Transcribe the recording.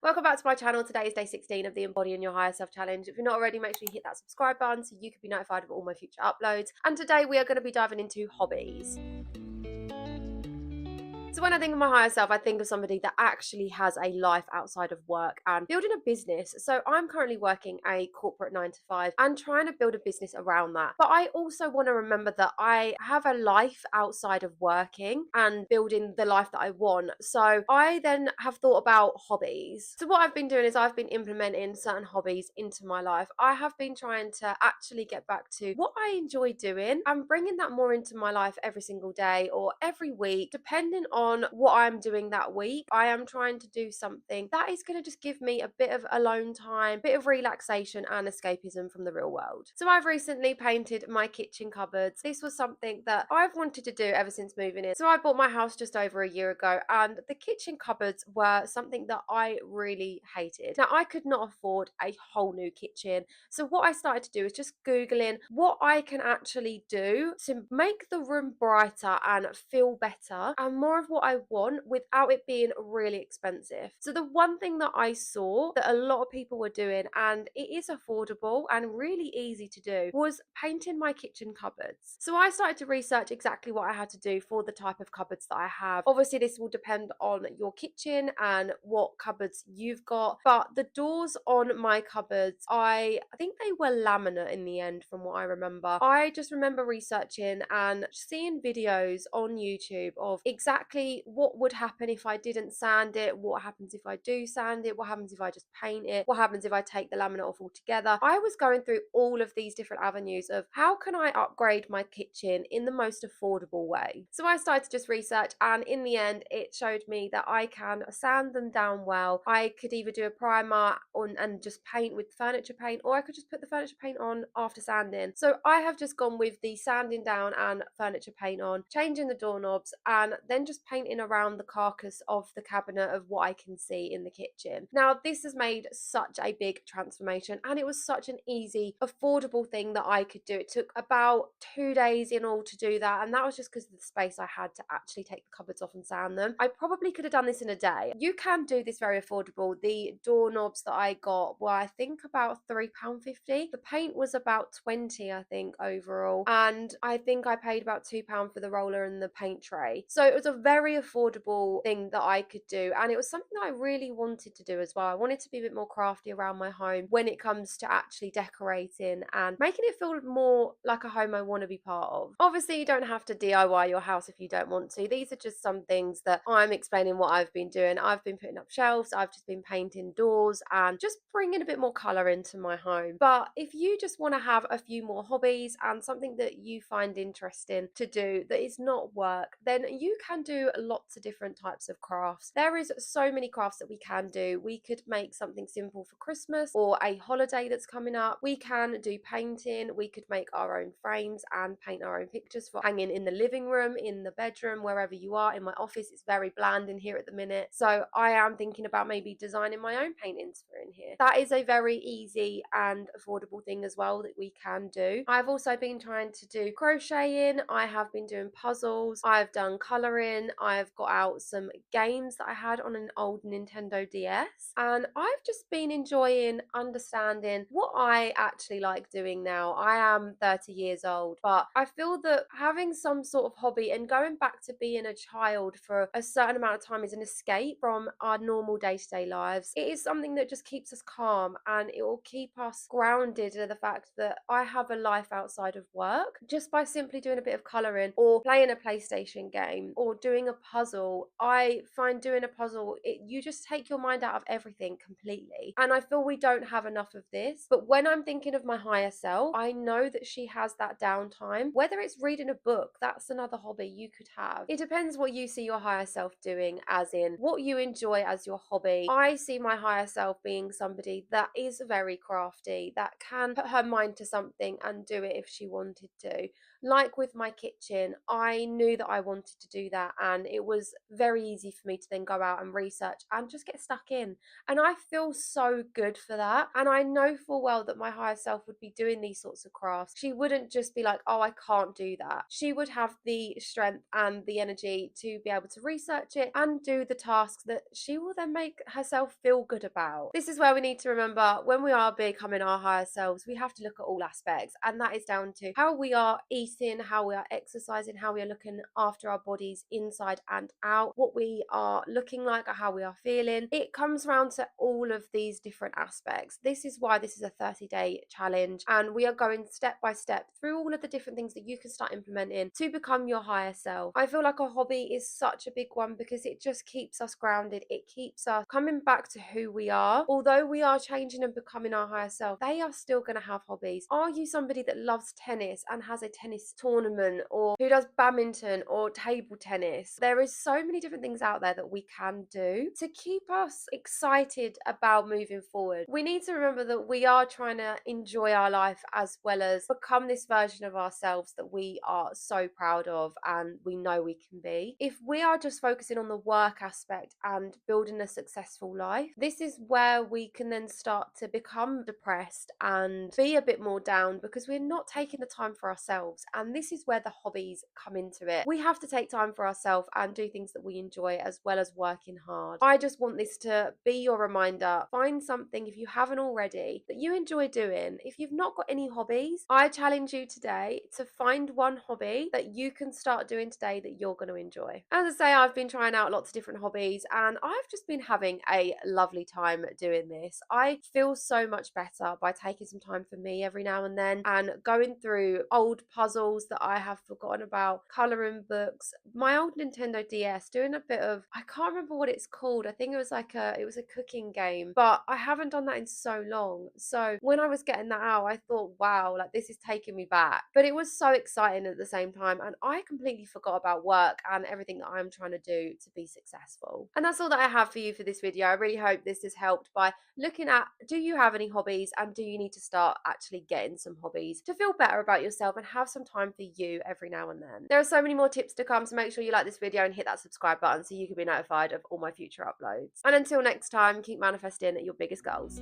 Welcome back to my channel. Today is day 16 of the Embodying Your Higher Self Challenge. If you're not already, make sure you hit that subscribe button so you can be notified of all my future uploads. And today we are going to be diving into hobbies. So when I think of my higher self, I think of somebody that actually has a life outside of work and building a business. So I'm currently working a corporate 9 to 5 and trying to build a business around that. But I also want to remember that I have a life outside of working and building the life that I want. So I then have thought about hobbies. So what I've been doing is I've been implementing certain hobbies into my life. I have been trying to actually get back to what I enjoy doing and bringing that more into my life every single day or every week, depending on what I'm doing that week. I am trying to do something that is going to just give me a bit of alone time, bit of relaxation and escapism from the real world. So I've recently painted my kitchen cupboards. This was something that I've wanted to do ever since moving in. So I bought my house just over a year ago, and the kitchen cupboards were something that I really hated. Now, I could not afford a whole new kitchen. So what I started to do is just Googling what I can actually do to make the room brighter and feel better and more of what I want without it being really expensive. So the one thing that I saw that a lot of people were doing, and it is affordable and really easy to do, was painting my kitchen cupboards. So I started to research exactly what I had to do for the type of cupboards that I have. Obviously this will depend on your kitchen and what cupboards you've got, but the doors on my cupboards, I think they were laminate in the end from what I remember. I just remember researching and seeing videos on YouTube of exactly what would happen if I didn't sand it, what happens if I do sand it, what happens if I just paint it, what happens if I take the laminate off altogether. I was going through all of these different avenues of how can I upgrade my kitchen in the most affordable way. So I started to just research, and in the end it showed me that I can sand them down well. I could either do a primer on and just paint with furniture paint, or I could just put the furniture paint on after sanding. So I have just gone with the sanding down and furniture paint on, changing the doorknobs, and then just painting around the carcass of the cabinet of what I can see in the kitchen. Now this has made such a big transformation, and it was such an easy, affordable thing that I could do. It took about 2 days in all to do that, and that was just because of the space I had to actually take the cupboards off and sand them. I probably could have done this in a day. You can do this very affordable. The doorknobs that I got were, I think, about £3.50. The paint was about 20, I think, overall, and I think I paid about £2 for the roller and the paint tray. So it was a very affordable thing that I could do, and it was something that I really wanted to do as well. I wanted to be a bit more crafty around my home when it comes to actually decorating and making it feel more like a home I want to be part of. Obviously you don't have to DIY your house if you don't want to. These are just some things that I'm explaining what I've been doing. I've been putting up shelves, I've just been painting doors and just bringing a bit more colour into my home. But if you just want to have a few more hobbies and something that you find interesting to do that is not work, then you can do lots of different types of crafts. There is so many crafts that we can do. We could make something simple for Christmas or a holiday that's coming up. We can do painting. We could make our own frames and paint our own pictures for hanging in the living room, in the bedroom, wherever you are. In my office, it's very bland in here at the minute, so I am thinking about maybe designing my own paintings for in here. That is a very easy and affordable thing as well that we can do. I've also been trying to do crocheting. I have been doing puzzles. I've done colouring. I've got out some games that I had on an old Nintendo DS, and I've just been enjoying understanding what I actually like doing now. I am 30 years old, but I feel that having some sort of hobby and going back to being a child for a certain amount of time is an escape from our normal day-to-day lives. It is something that just keeps us calm, and it will keep us grounded to the fact that I have a life outside of work just by simply doing a bit of colouring or playing a PlayStation game or doing a puzzle. I find doing a puzzle, you just take your mind out of everything completely, and I feel we don't have enough of this. But when I'm thinking of my higher self, I know that she has that downtime. Whether it's reading a book, that's another hobby you could have. It depends what you see your higher self doing, as in what you enjoy as your hobby. I see my higher self being somebody that is very crafty, that can put her mind to something and do it if she wanted to. Like with my kitchen, I knew that I wanted to do that, and it was very easy for me to then go out and research and just get stuck in. And I feel so good for that. And I know full well that my higher self would be doing these sorts of crafts. She wouldn't just be like, oh, I can't do that. She would have the strength and the energy to be able to research it and do the tasks that she will then make herself feel good about. This is where we need to remember, when we are becoming our higher selves, we have to look at all aspects, and that is down to how we are eating, how we are exercising, how we are looking after our bodies inside and out, what we are looking like, or how we are feeling. It comes around to all of these different aspects. This is why this is a 30-day challenge, and we are going step by step through all of the different things that you can start implementing to become your higher self. I feel like a hobby is such a big one because it just keeps us grounded. It keeps us coming back to who we are. Although we are changing and becoming our higher self, they are still going to have hobbies. Are you somebody that loves tennis and has a tennis tournament, or who does badminton or table tennis? There is so many different things out there that we can do to keep us excited about moving forward. We need to remember that we are trying to enjoy our life as well as become this version of ourselves that we are so proud of and we know we can be. If we are just focusing on the work aspect and building a successful life, this is where we can then start to become depressed and be a bit more down because we're not taking the time for ourselves. And this is where the hobbies come into it. We have to take time for ourselves and do things that we enjoy as well as working hard. I just want this to be your reminder. Find something, if you haven't already, that you enjoy doing. If you've not got any hobbies, I challenge you today to find one hobby that you can start doing today that you're going to enjoy. As I say, I've been trying out lots of different hobbies and I've just been having a lovely time doing this. I feel so much better by taking some time for me every now and then and going through old puzzles that I have forgotten about, colouring books, my old Nintendo DS, doing a bit of, I can't remember what it's called. I think it was a cooking game, but I haven't done that in so long. So when I was getting that out, I thought, wow, like this is taking me back. But it was so exciting at the same time, and I completely forgot about work and everything that I'm trying to do to be successful. And that's all that I have for you for this video. I really hope this has helped by looking at, do you have any hobbies, and do you need to start actually getting some hobbies to feel better about yourself and have some time for you every now and then. There are so many more tips to come, so make sure you like this video and hit that subscribe button so you can be notified of all my future uploads. And until next time, keep manifesting your biggest goals.